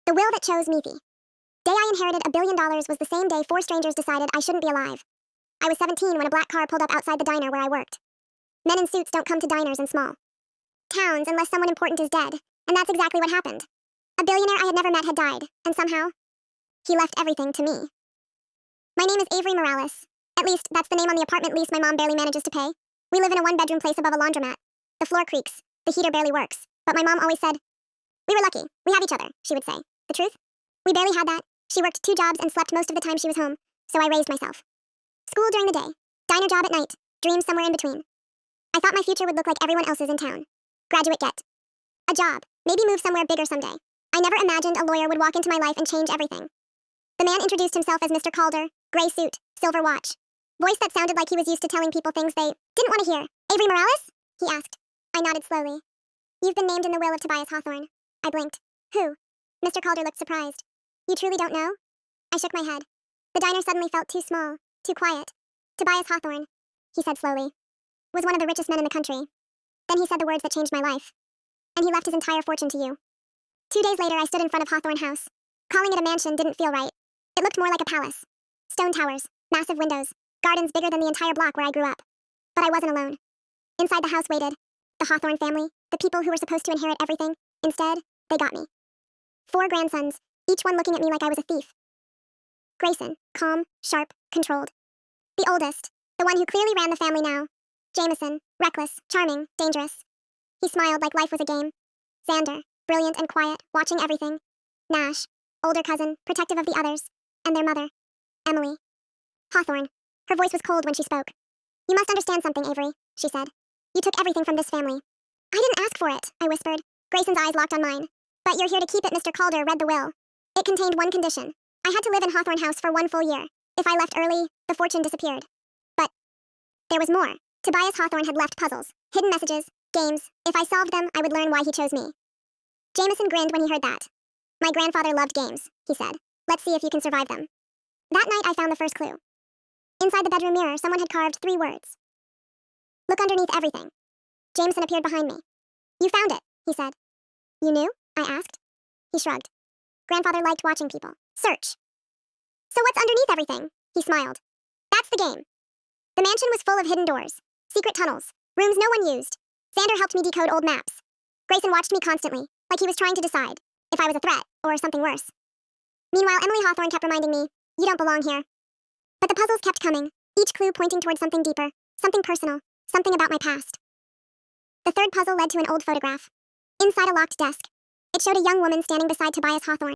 The will that chose Mithi. Day I inherited $1 billion was the same day 4 strangers decided I shouldn't be alive. I was 17 when a black car pulled up outside the diner where I worked. Men in suits don't come to diners in small towns unless someone important is dead, and that's exactly what happened. A billionaire I had never met had died, and somehow, he left everything to me. My name is Avery Morales. At least, that's the name on the apartment lease my mom barely manages to pay. We live in a one-bedroom place above a laundromat. The floor creaks, the heater barely works, but my mom always said, "We were lucky, we have each other," she would say. The truth? We barely had that. She worked 2 jobs and slept most of the time she was home, so I raised myself. School during the day, diner job at night, dreams somewhere in between. I thought my future would look like everyone else's in town. Graduate, get a job, maybe move somewhere bigger someday. I never imagined a lawyer would walk into my life and change everything. The man introduced himself as Mr. Calder, gray suit, silver watch. Voice that sounded like he was used to telling people things they didn't want to hear. "Avery Morales?" he asked. I nodded slowly. "You've been named in the will of Tobias Hawthorne." I blinked. "Who?" Mr. Calder looked surprised. "You truly don't know?" I shook my head. The diner suddenly felt too small, too quiet. "Tobias Hawthorne," he said slowly, "was one of the richest men in the country." Then he said the words that changed my life. "And he left his entire fortune to you." 2 days later, I stood in front of Hawthorne House. Calling it a mansion didn't feel right. It looked more like a palace. Stone towers, massive windows, gardens bigger than the entire block where I grew up. But I wasn't alone. Inside the house waited the Hawthorne family, the people who were supposed to inherit everything. Instead, they got me. 4 grandsons, each one looking at me like I was a thief. Grayson, calm, sharp, controlled. The oldest, the one who clearly ran the family now. Jameson, reckless, charming, dangerous. He smiled like life was a game. Xander, brilliant and quiet, watching everything. Nash, older cousin, protective of the others, and their mother, Emily. Hawthorne. Her voice was cold when she spoke. "You must understand something, Avery," she said. "You took everything from this family." "I didn't ask for it," I whispered. Grayson's eyes locked on mine. "But you're here to keep it." Mr. Calder read the will. It contained one condition. I had to live in Hawthorne House for 1 full year. If I left early, the fortune disappeared. But there was more. Tobias Hawthorne had left puzzles, hidden messages, games. If I solved them, I would learn why he chose me. Jameson grinned when he heard that. "My grandfather loved games," he said. "Let's see if you can survive them." That night, I found the first clue. Inside the bedroom mirror, someone had carved 3 words. "Look underneath everything." Jameson appeared behind me. "You found it," he said. "You knew?" I asked. He shrugged. Grandfather liked watching people search. "So what's underneath everything?" He smiled. "That's the game." The mansion was full of hidden doors, secret tunnels, rooms no one used. Xander helped me decode old maps. Grayson watched me constantly, like he was trying to decide if I was a threat or something worse. Meanwhile, Emily Hawthorne kept reminding me, "You don't belong here." But the puzzles kept coming, each clue pointing toward something deeper, something personal, something about my past. The 3rd puzzle led to an old photograph. Inside a locked desk, it showed a young woman standing beside Tobias Hawthorne.